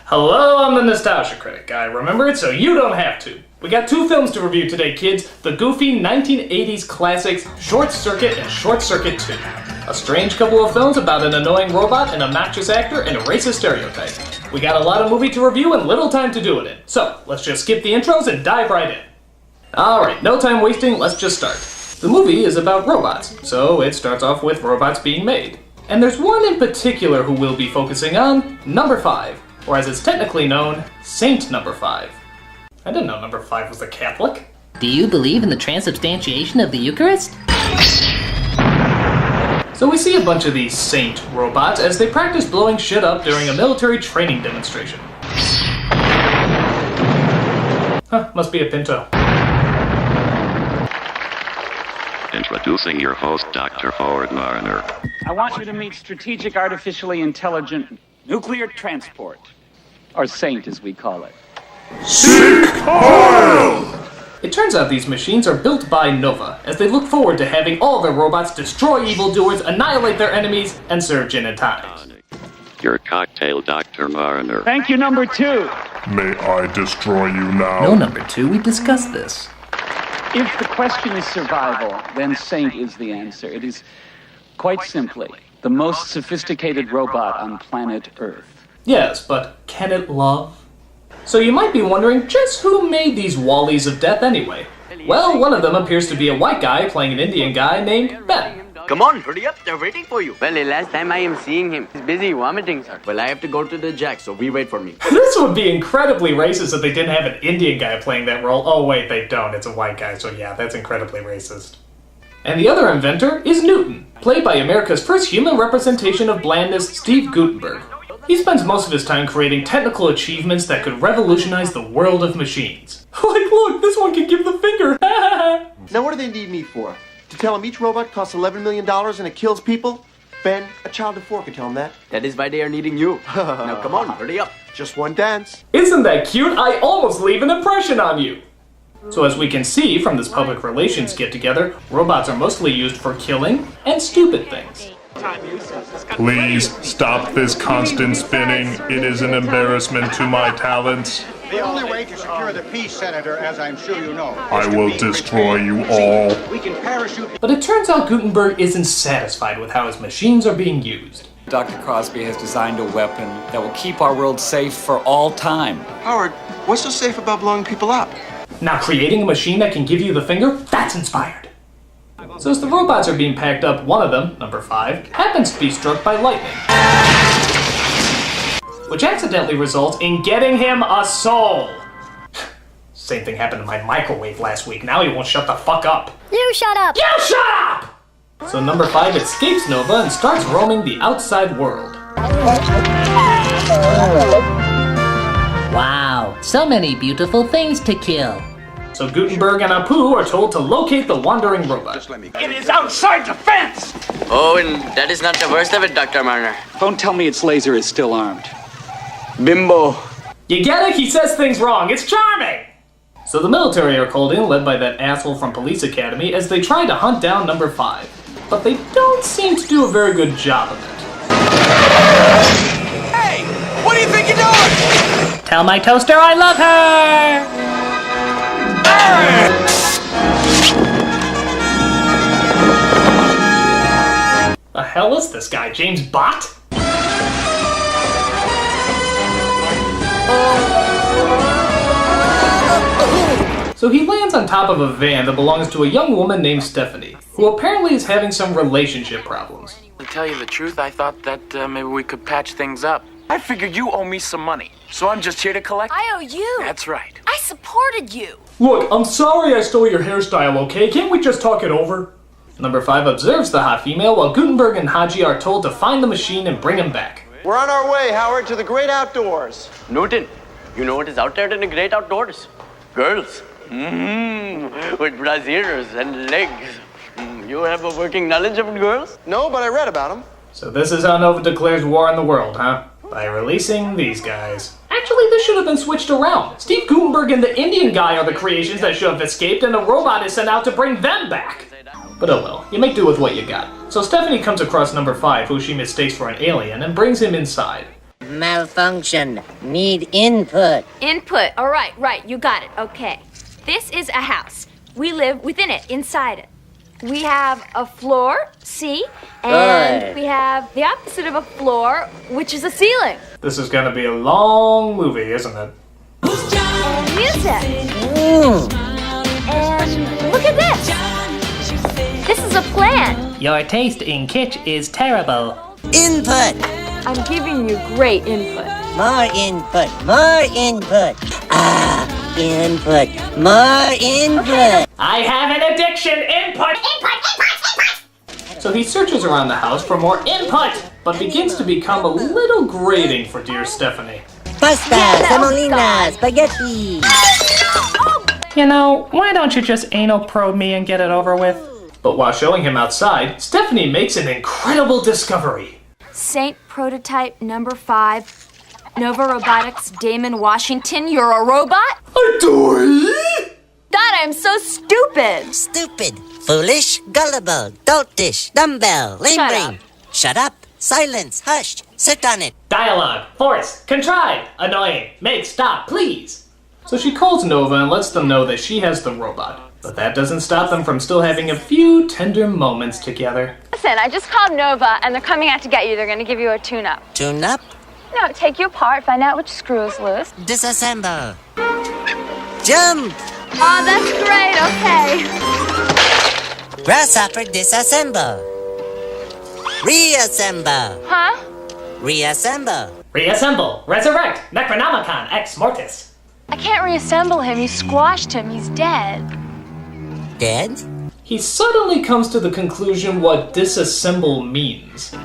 Hello, I'm the Nostalgia Critic. I remember it so you don't have to. We got two films to review today, kids. The goofy 1980s classics Short Circuit and Short Circuit 2. A strange couple of films about an annoying robot, an obnoxious actor, and a racist stereotype. We got a lot of movie to review and little time to do it in. So, let's just skip the intros and dive right in. Alright, no time wasting, let's just start. The movie is about robots, so it starts off with robots being made. And there's one in particular who we'll be focusing on, number 5. Or as it's technically known, Saint Number 5. I didn't know Number 5 was a Catholic. Do you believe in the transubstantiation of the Eucharist? So we see a bunch of these Saint robots as they practice blowing shit up during a military training demonstration. Huh, must be a Pinto. Introducing your host, Dr. Howard Marner. I want you to meet Strategic Artificially Intelligent Nuclear Transport, or SAINT as we call it. Seek oil! It turns out these machines are built by Nova, as they look forward to having all their robots destroy evildoers, annihilate their enemies, and serve gin and tonics. Your cocktail, Dr. Marner. Thank you, number 2. May I destroy you now? No, number 2, we discussed this. If the question is survival, then SAINT is the answer. It is, quite simply, the most sophisticated robot on planet Earth. Yes, but can it love? So you might be wondering just who made these Wallies of Death anyway? Well, one of them appears to be a white guy playing an Indian guy named Ben. Come on, hurry up, they're waiting for you. Well, the last time I am seeing him, he's busy vomiting, sir. Well, I have to go to the jack, so we wait for me. This would be incredibly racist if they didn't have an Indian guy playing that role. Oh wait, they don't, it's a white guy, so yeah, that's incredibly racist. And the other inventor is Newton, played by America's first human representation of blandness, Steve Gutenberg. He spends most of his time creating technical achievements that could revolutionize the world of machines. Like, look, this one can give the finger! Now what do they need me for? To tell them each robot costs $11 million and it kills people? Ben, a child of 4 can tell them that. That is why they are needing you. Now come on, hurry up. Just one dance. Isn't that cute? I almost leave an impression on you! So as we can see from this public relations get-together, robots are mostly used for killing and stupid things. Please stop this constant spinning. It is an embarrassment to my talents. The only way to secure the peace, Senator, as I'm sure you know, I will destroy you all. we can parachute. But it turns out Gutenberg isn't satisfied with how his machines are being used. Dr. Crosby has designed a weapon that will keep our world safe for all time. Howard, what's so safe about blowing people up? Now creating a machine that can give you the finger, that's inspired. So as the robots are being packed up, one of them, number 5, happens to be struck by lightning, which accidentally results in getting him a soul. Same thing happened to my microwave last week. Now he won't shut the fuck up. You shut up! You shut up! So number 5 escapes Nova and starts roaming the outside world. Wow, so many beautiful things to kill. So Gutenberg and Apu are told to locate the wandering robot. It is outside the fence! Oh, and that is not the worst of it, Dr. Marner. Don't tell me its laser is still armed. Bimbo. You get it? He says things wrong. It's charming! So the military are called in, led by that asshole from Police Academy, as they try to hunt down number 5. But they don't seem to do a very good job of it. Hey, what do you think you're doing? Tell my toaster I love her! The hell is this guy, James Bott? So he lands on top of a van that belongs to a young woman named Stephanie, who apparently is having some relationship problems. To tell you the truth, I thought that maybe we could patch things up. I figured you owe me some money, so I'm just here to collect. I owe you! That's right. I supported you! Look, I'm sorry I stole your hairstyle, okay? Can't we just talk it over? Number 5 observes the hot female while Gutenberg and Haji are told to find the machine and bring him back. We're on our way, Howard, to the great outdoors. Newton, you know what is out there in the great outdoors? Girls. With brassieres and legs. You have a working knowledge of girls? No, but I read about them. So this is how Nova declares war on the world, huh? By releasing these guys. Actually, this should have been switched around. Steve Gutenberg and the Indian guy are the creations that should have escaped, and a robot is sent out to bring them back. But oh well, you make do with what you got. So Stephanie comes across number 5, who she mistakes for an alien, and brings him inside. Malfunction. Need input. Input. All right, right. You got it. Okay. This is a house. We live within it, inside it. We have a floor, see? And Good. we have the opposite of a floor, which is a ceiling. This is gonna be a long movie, isn't it? And music. And look at this. This is a plan. Your taste in kitsch is terrible. Input. I'm giving you great input. More input. More input. Input. More input. I have an addiction! Input! So he searches around the house for more input, but begins to become a little grating for dear Stephanie. Pasta. Semolina. Spaghetti. You know, why don't you just anal probe me and get it over with? But while showing him outside, Stephanie makes an incredible discovery. Saint Prototype number 5. Nova Robotics, Damon Washington, you're a robot? Adore! God, I'm so stupid. Stupid. Foolish. Gullible. Doltish. Dumbbell. Lame Shut brain. Shut up. Silence. Hushed. Sit on it. Dialogue, force, contrived, annoying, make, stop, please. So she calls Nova and lets them know that she has the robot. But that doesn't stop them from still having a few tender moments together. Listen, I just called Nova and they're coming out to get you. They're gonna give you a tune-up. Tune up. No, take you apart, find out which screw is loose. Disassemble. Jump. Oh, that's great, okay. Grasshopper disassemble. Reassemble. Huh? Reassemble. Reassemble, resurrect, Necronomicon ex mortis. I can't reassemble him. You squashed him. He's dead. Dead? He suddenly comes to the conclusion what disassemble means.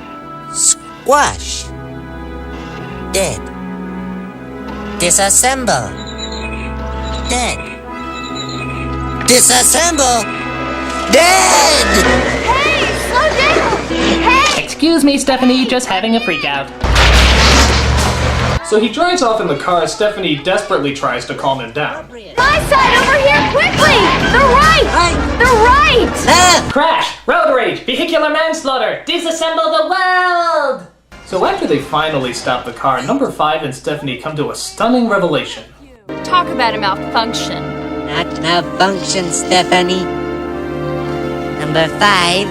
Squash. Dead. Disassemble. Dead. Disassemble. Dead! Hey, slow down! Hey! Excuse me, Stephanie, just having a freak out. So he drives off in the car as Stephanie desperately tries to calm him down. My side over here, quickly! The right! The right! Crash! Road rage! Vehicular manslaughter! Disassemble the world! So after they finally stop the car, number 5 and Stephanie come to a stunning revelation. Talk about a malfunction. Not malfunction, Stephanie. Number 5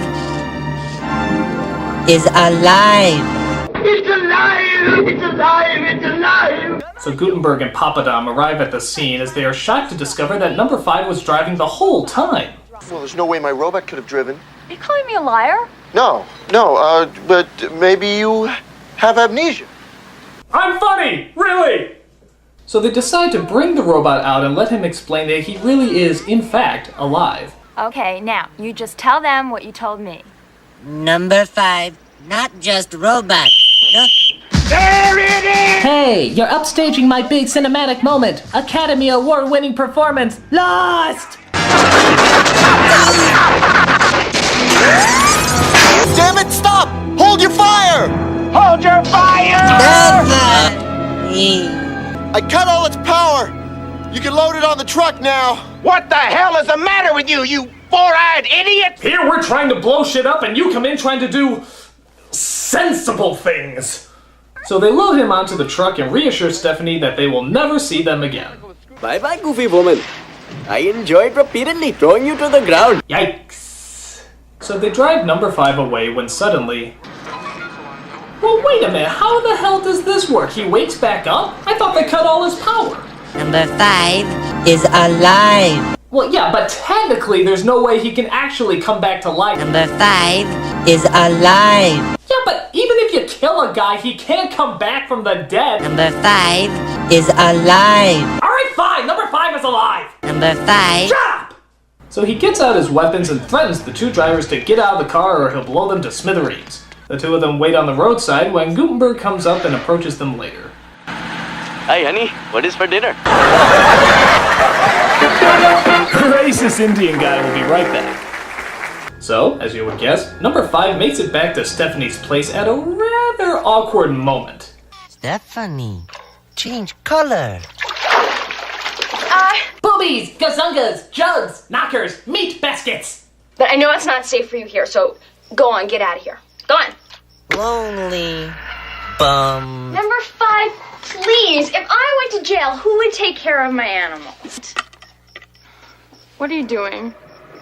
is alive. It's alive! It's alive! It's alive! So Gutenberg and Papadam arrive at the scene as they are shocked to discover that number 5 was driving the whole time. Well, there's no way my robot could have driven. Are you calling me a liar? No, but maybe you have amnesia. I'm funny! Really! So they decide to bring the robot out and let him explain that he really is, in fact, alive. Okay, now, you just tell them what you told me. Number 5, not just robot. No. There it is! Hey, you're upstaging my big cinematic moment. Academy Award-winning performance. Lost! Damn it, stop! Hold your fire! Hold your fire! I cut all its power. You can load it on the truck now. What the hell is the matter with you, you four-eyed idiot? Here we're trying to blow shit up and you come in trying to do sensible things. So they load him onto the truck and reassure Stephanie that they will never see them again. Bye-bye, goofy woman. I enjoyed repeatedly throwing you to the ground. Yikes. So they drive number 5 away when suddenly... Well, wait a minute, how the hell does this work? He wakes back up? I thought they cut all his power. Number 5 is alive. Well, yeah, but technically there's no way he can actually come back to life. Number 5 is alive. Yeah, but even if you kill a guy, he can't come back from the dead. Number 5 is alive. Alright, fine, number 5 is alive. Number 5. Shut up! So he gets out his weapons and threatens the 2 drivers to get out of the car or he'll blow them to smithereens. The 2 of them wait on the roadside when Gutenberg comes up and approaches them later. Hi, honey. What is for dinner? Racist Indian guy will be right back. So, as you would guess, number 5 makes it back to Stephanie's place at a rather awkward moment. Stephanie, change color. Boobies, gazungas, jugs, knockers, meat baskets. But I know it's not safe for you here, so go on, get out of here. Go on. Lonely. Bum. Number 5, please. If I went to jail, who would take care of my animals? What are you doing?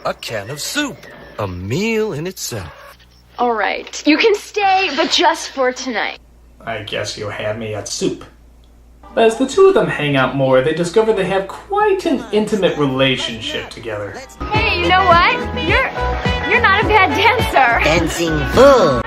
A can of soup. A meal in itself. All right. You can stay, but just for tonight. I guess you had me at soup. As the two of them hang out more, they discover they have quite an intimate relationship together. Hey, you know what? You're not a bad dancer. Dancing fool.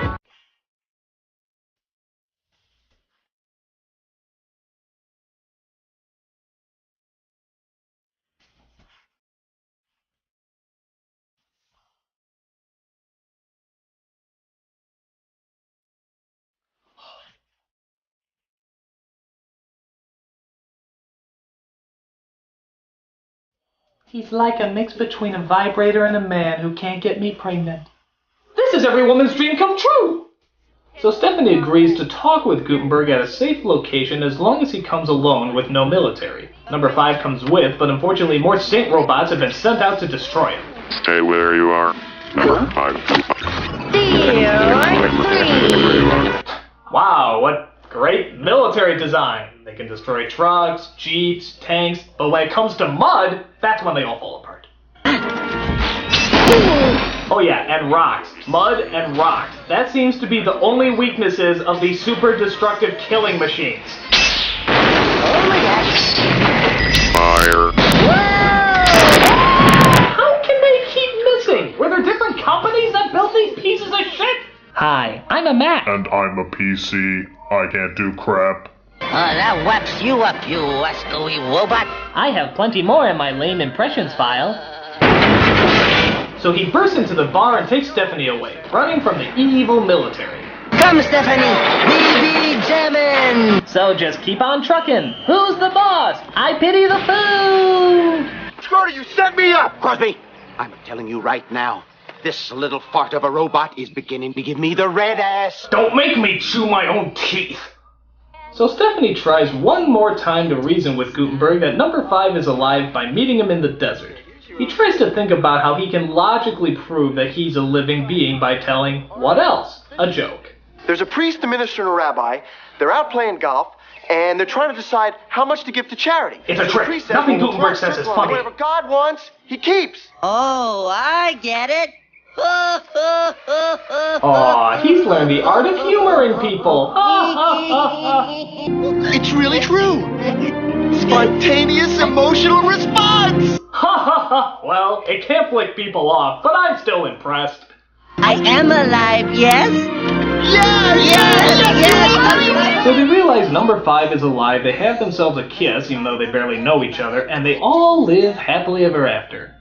He's like a mix between a vibrator and a man who can't get me pregnant. This is every woman's dream come true! So Stephanie agrees to talk with Gutenberg at a safe location as long as he comes alone with no military. Number 5 comes with, but unfortunately more Saint robots have been sent out to destroy him. Stay where you are. Number 5. Wow, what great military design! They can destroy trucks, jeeps, tanks, but when it comes to mud, that's when they all fall apart. Oh yeah, and rocks. Mud and rocks. That seems to be the only weaknesses of these super destructive killing machines. Fire. How can they keep missing? Were there different companies that built these pieces of shit? Hi, I'm a Mac. And I'm a PC. I can't do crap. That whaps you up, you wascally robot. I have plenty more in my lame impressions file. So he bursts into the bar and takes Stephanie away, running from the evil military. Come, Stephanie. We be jammin'. So just keep on trucking. Who's the boss? I pity the food. Scotty, you set me up! Crosby, I'm telling you right now, this little fart of a robot is beginning to give me the red ass. Don't make me chew my own teeth! So Stephanie tries one more time to reason with Gutenberg that number 5 is alive by meeting him in the desert. He tries to think about how he can logically prove that he's a living being by telling, what else? A joke. There's a priest, a minister, and a rabbi. They're out playing golf, and they're trying to decide how much to give to charity. It's a trick. Nothing Gutenberg says is funny. Whatever God wants, he keeps. Oh, I get it. Aw, he's learned the art of humoring people. It's really true. Spontaneous emotional response. Well, it can't flick people off, but I'm still impressed. I am alive, yes? Yes. So they realize number 5 is alive, they have themselves a kiss, even though they barely know each other, and they all live happily ever after.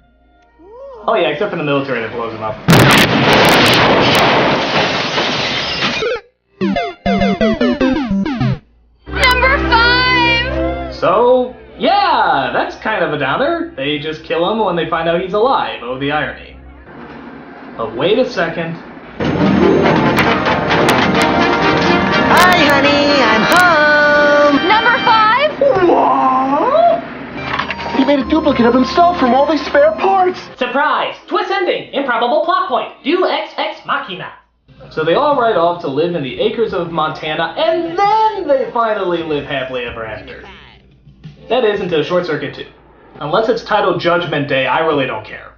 Oh yeah, except for the military that blows them up. Number 5! So, yeah, that's kind of a downer. They just kill him when they find out he's alive. Oh, the irony. But wait a second. Hi, honey, I'm home. Number 5? What? He made a duplicate of himself from all these spare parts. Surprise! Twist ending! Improbable plot point! Deus ex machina! So they all ride off to live in the acres of Montana, and then they finally live happily ever after. That is until Short Circuit 2. Unless it's titled Judgment Day, I really don't care.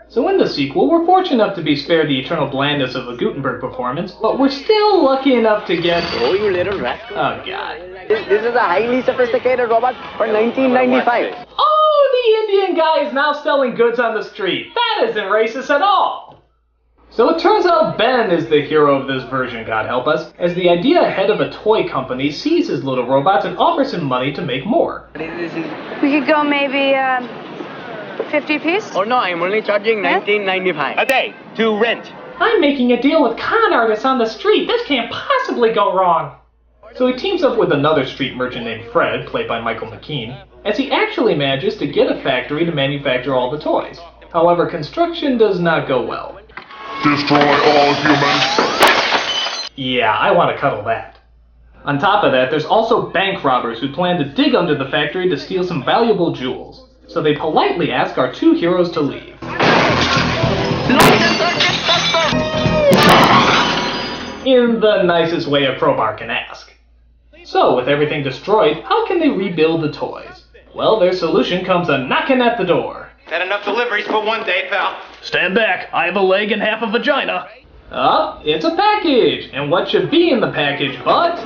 So in the sequel, we're fortunate enough to be spared the eternal blandness of a Gutenberg performance, but we're still lucky enough to get... Oh, you little rascal. Oh, God. This is a highly sophisticated robot for 1995. Oh, the Indian guy is now selling goods on the street. That isn't racist at all. So it turns out Ben is the hero of this version, God help us, as the idea head of a toy company sees his little robots and offers him money to make more. We could go maybe, 50 apiece? Oh no, I'm only charging $19.95 a day to rent. I'm making a deal with con artists on the street. This can't possibly go wrong. So he teams up with another street merchant named Fred, played by Michael McKean, as he actually manages to get a factory to manufacture all the toys. However, construction does not go well. Destroy all humans. Yeah, I want to cuddle that. On top of that, there's also bank robbers who plan to dig under the factory to steal some valuable jewels. So they politely ask our two heroes to leave. in the nicest way a crowbar can ask. So, with everything destroyed, how can they rebuild the toys? Well, their solution comes a knocking at the door. Had enough deliveries for one day, pal. Stand back, I have a leg and half a vagina. It's a package, and what should be in the package but...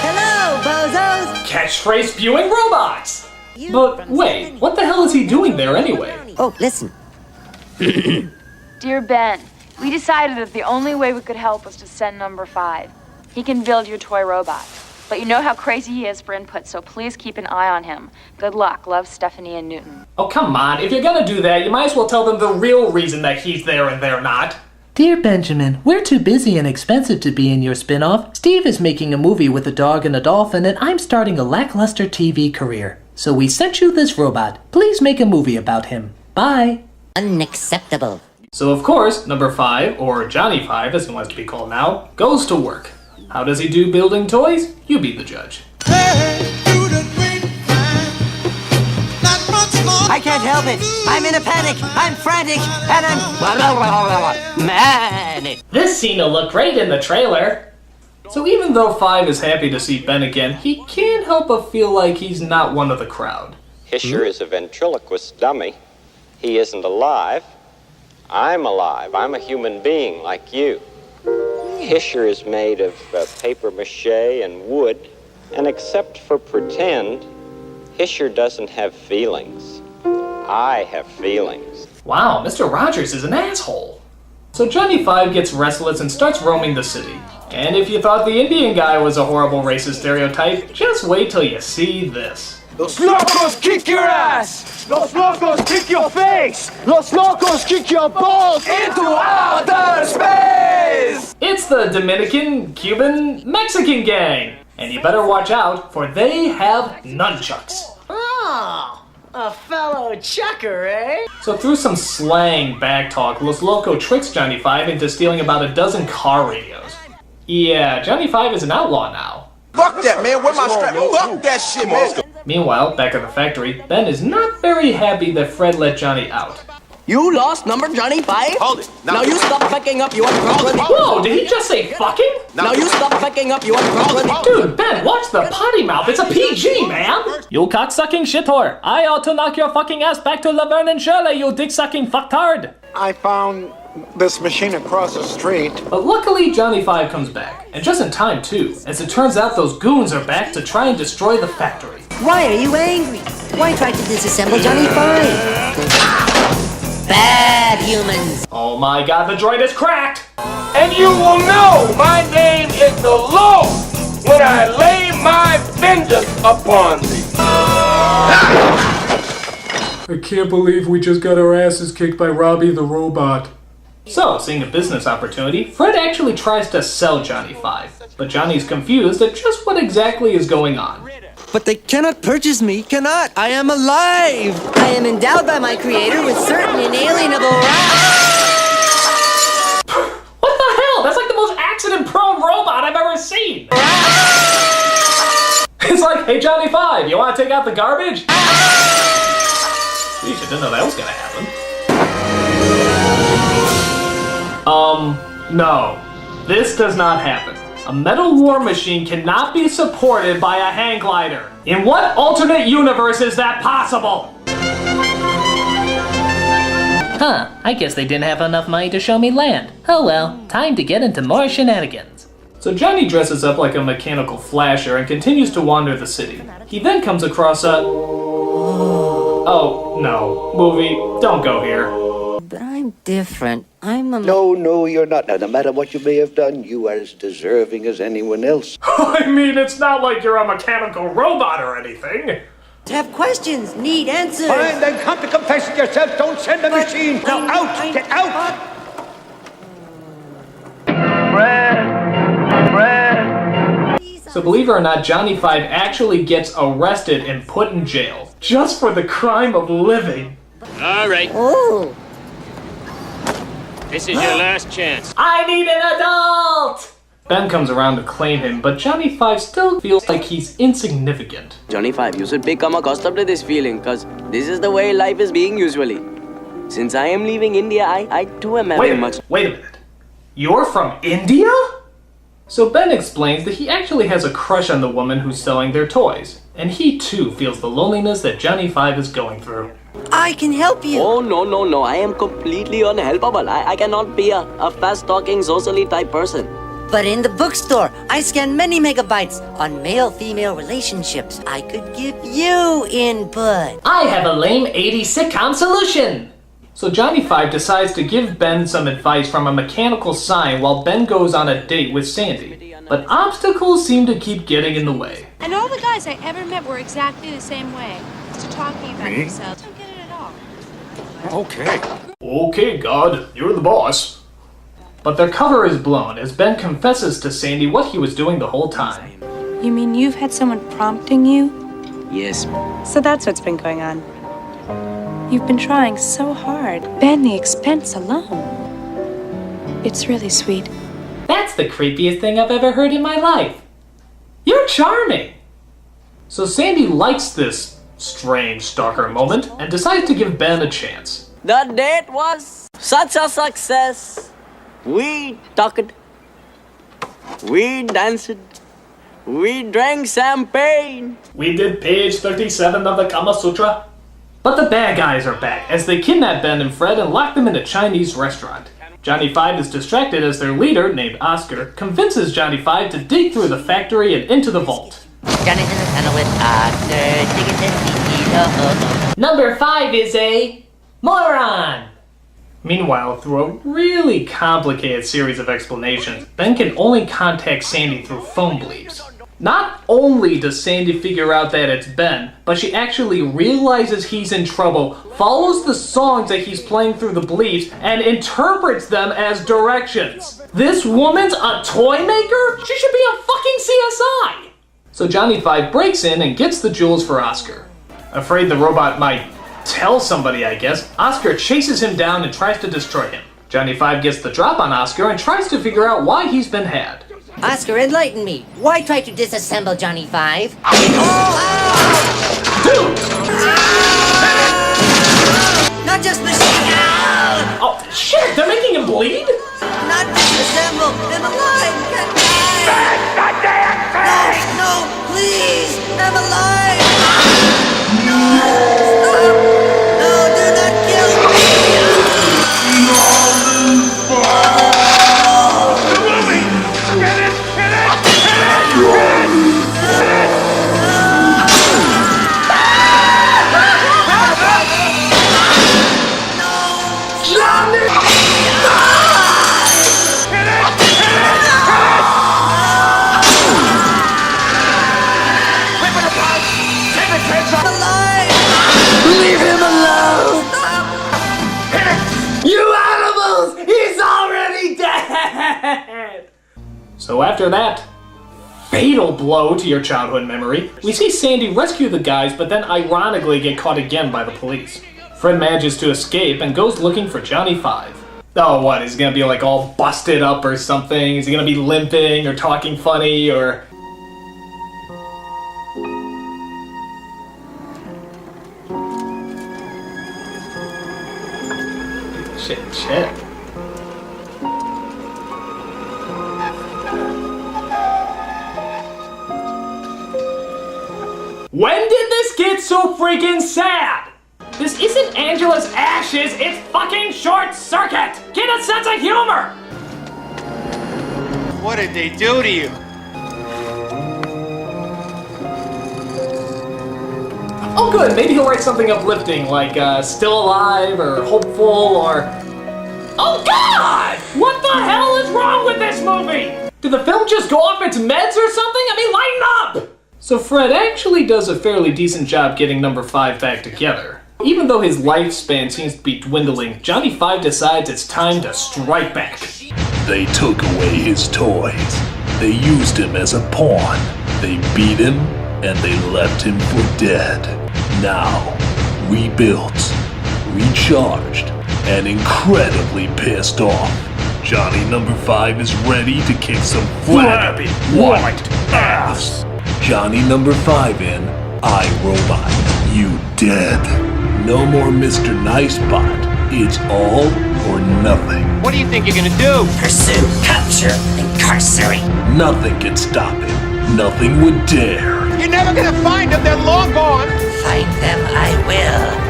Hello, bozos! Catchphrase spewing robots! But wait, what the hell is he doing there anyway? Oh, listen. Dear Ben, we decided that the only way we could help was to send number 5. He can build your toy robot. But you know how crazy he is for input, so please keep an eye on him. Good luck. Love, Stephanie and Newton. Oh, come on. If you're gonna do that, you might as well tell them the real reason that he's there and they're not. Dear Benjamin, we're too busy and expensive to be in your spin-off. Steve is making a movie with a dog and a dolphin, and I'm starting a lackluster TV career. So we sent you this robot. Please make a movie about him. Bye. Unacceptable. So of course, number 5, or Johnny 5 as he wants to be called now, goes to work. How does he do building toys? You be the judge. I can't help it. I'm in a panic. I'm frantic. And I'm manic. This scene will look great in the trailer. So even though 5 is happy to see Ben again, he can't help but feel like he's not one of the crowd. Hischer is a ventriloquist dummy. He isn't alive. I'm alive. I'm a human being like you. Hischer is made of paper mache and wood, and except for pretend, Hischer doesn't have feelings. I have feelings. Wow, Mr. Rogers is an asshole. So Johnny 5 gets restless and starts roaming the city. And if you thought the Indian guy was a horrible racist stereotype, just wait till you see this. Los locos kick your ass! Los locos kick your face! Los locos kick your balls into outer space! It's the Dominican, Cuban, Mexican gang. And you better watch out, for they have nunchucks. Oh, a fellow chucker, eh? So through some slang bag talk, Los Loco tricks Johnny 5 into stealing about a dozen car radios. Yeah, Johnny 5 is an outlaw now. Fuck that, man. Where my strap? Fuck that shit, man. Meanwhile, back at the factory, Ben is not very happy that Fred let Johnny out. You lost number Johnny 5? Hold it. Now you stop fucking up, you unproperly. Whoa, did he just say fucking? Now you stop fucking up, you unproperly. Dude, Ben, watch the potty mouth. It's a PG, man. You cocksucking shit whore. I ought to knock your fucking ass back to Laverne and Shirley, you dick-sucking fucktard. I found this machine across the street. But luckily, Johnny 5 comes back. And just in time, too. As it turns out, those goons are back to try and destroy the factory. Why are you angry? Why try to disassemble Johnny 5? Bad humans. Oh my god, the droid is cracked! And you will know my name is the Lord when I lay my vengeance upon thee. I can't believe we just got our asses kicked by Robbie the robot. So, seeing a business opportunity, Fred actually tries to sell Johnny 5. But Johnny's confused at just what exactly is going on. But they cannot purchase me, cannot. I am alive. I am endowed by my creator with certain inalienable rights. What the hell? That's like the most accident-prone robot I've ever seen. It's like, hey Johnny 5, you want to take out the garbage? Geez, I didn't know that was gonna happen. No. This does not happen. A metal war machine cannot be supported by a hang glider. In what alternate universe is that possible? Huh, I guess they didn't have enough money to show me land. Oh well, time to get into more shenanigans. So Johnny dresses up like a mechanical flasher and continues to wander the city. He then comes across a... Oh, no. Movie, don't go here. But I'm different. I'm a... No, you're not. Now, no matter what you may have done, you are as deserving as anyone else. I mean, it's not like you're a mechanical robot or anything. Have questions, need answers. Fine, then come to confess it yourself. Don't send the machine. Now out, get out. So believe it or not, Johnny 5 actually gets arrested and put in jail. Just for the crime of living. All right. Oh. This is your last chance. I need an adult! Ben comes around to claim him, but Johnny 5 still feels like he's insignificant. Johnny 5, you should become accustomed to this feeling, cause this is the way life is being usually. Since I am leaving India, I too am having much... Wait a minute. You're from India? So Ben explains that he actually has a crush on the woman who's selling their toys, and he too feels the loneliness that Johnny Five is going through. I can help you. Oh, no. I am completely unhelpable. I cannot be a fast-talking, socially type person. But in the bookstore, I scan many megabytes on male-female relationships. I could give you input. I have a lame 80s sitcom solution. So Johnny Five decides to give Ben some advice from a mechanical sign while Ben goes on a date with Sandy. But obstacles seem to keep getting in the way. And all the guys I ever met were exactly the same way. To talking about themselves. I don't get it at all. Okay, God, you're the boss. But their cover is blown as Ben confesses to Sandy what he was doing the whole time. You mean you've had someone prompting you? Yes. So that's what's been going on. You've been trying so hard. Ben, the expense alone. It's really sweet. That's the creepiest thing I've ever heard in my life. You're charming! So Sandy likes this strange stalker moment and decides to give Ben a chance. The date was such a success. We talked. We danced. We drank champagne. We did page 37 of the Kama Sutra. But the bad guys are back as they kidnap Ben and Fred and lock them in a Chinese restaurant. Johnny Five is distracted as their leader, named Oscar, convinces Johnny Five to dig through the factory and into the vault. Johnny's in the tunnel with Oscar. Number 5 is a moron. Meanwhile, through a really complicated series of explanations, Ben can only contact Sandy through phone bleeps. Not only does Sandy figure out that it's Ben, but she actually realizes he's in trouble, follows the songs that he's playing through the bleeps, and interprets them as directions. This woman's a toy maker? She should be a fucking CSI! So Johnny Five breaks in and gets the jewels for Oscar. Afraid the robot might tell somebody, I guess, Oscar chases him down and tries to destroy him. Johnny Five gets the drop on Oscar and tries to figure out why he's been had. Oscar, enlighten me. Why try to disassemble Johnny Five? Dude! Not just machine. Oh, shit! They're making him bleed? Not disassemble. I'm alive. No, please. I'm alive. No, stop. No, do not kill me. Leave him alone! You animals! He's already dead! So after that fatal blow to your childhood memory, we see Sandy rescue the guys but then ironically get caught again by the police. Fred manages to escape and goes looking for Johnny Five. Oh, what? He's gonna be like all busted up or something? Is he gonna be limping or talking funny or... Shit. When did this get so freaking sad? This isn't Angela's ashes, it's fucking Short Circuit! Get a sense of humor! What did they do to you? Oh good, maybe he'll write something uplifting like Still Alive or Hopeful or... Oh God! What the hell is wrong with this movie? Did the film just go off its meds or something? I mean, lighten up! So Fred actually does a fairly decent job getting number 5 back together. Even though his lifespan seems to be dwindling, Johnny Five decides it's time to strike back. They took away his toys. They used him as a pawn. They beat him, and they left him for dead. Now, rebuilt, recharged, and incredibly pissed off, Johnny number 5 is ready to kick some flappy white ass. Johnny number 5 in I, Robot, You Dead. No more Mr. Nice Bot. It's all or nothing. What do you think you're gonna do? Pursue, capture, incarcerate. Nothing can stop him. Nothing would dare. You're never gonna find them. They're long gone. Find them, I will.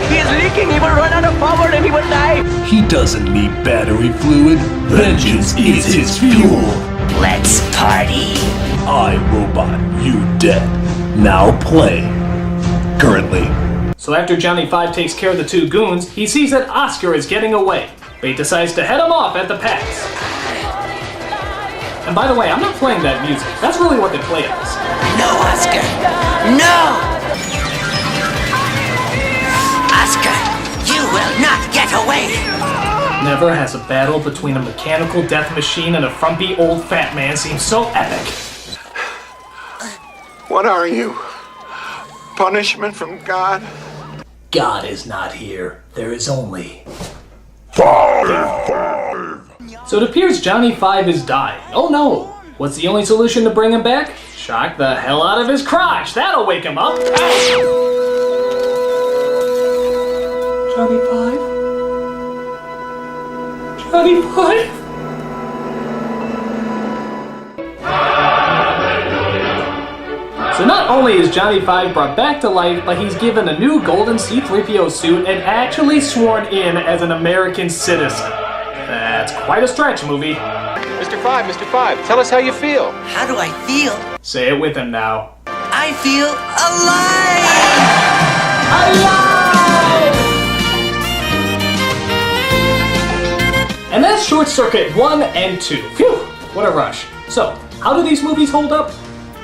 He is leaking. He will run out of power and he will die. He doesn't need battery fluid. Vengeance is his fuel. Let's party. I, Robot, you dead. Now play. Currently. So after Johnny Five takes care of the two goons, he sees that Oscar is getting away. But he decides to head him off at the pass. And by the way, I'm not playing that music. That's really what they play at this. No, Oscar. No! Oscar, you will not get away. Never has a battle between a mechanical death machine and a frumpy old fat man seemed so epic. What are you? Punishment from God? God is not here. There is only... So it appears Johnny Five is dying. Oh no! What's the only solution to bring him back? Shock the hell out of his crotch. That'll wake him up. Johnny Five? Johnny Five? So not only is Johnny Five brought back to life, but he's given a new golden C-3PO suit and actually sworn in as an American citizen. That's quite a stretch, movie. Mr. Five, tell us how you feel. How do I feel? Say it with him now. I feel alive! Alive! And that's Short Circuit 1 and 2. Phew, what a rush. So, how do these movies hold up?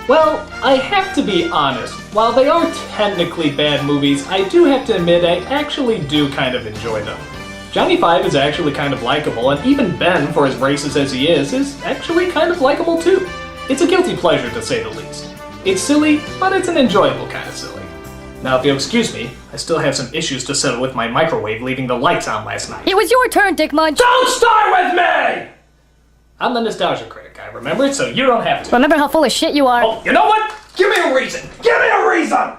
Well, I have to be honest. While they are technically bad movies, I do have to admit I actually do kind of enjoy them. Johnny Five is actually kind of likable, and even Ben, for as racist as he is actually kind of likable too. It's a guilty pleasure to say the least. It's silly, but it's an enjoyable kind of silly. Now if you'll excuse me, I still have some issues to settle with my microwave leaving the lights on last night. It was your turn, Dick Munch. Don't start with me! I'm the Nostalgia Critic, I remember it, so you don't have to. Remember how full of shit you are? Oh, you know what? Give me a reason! Give me a reason!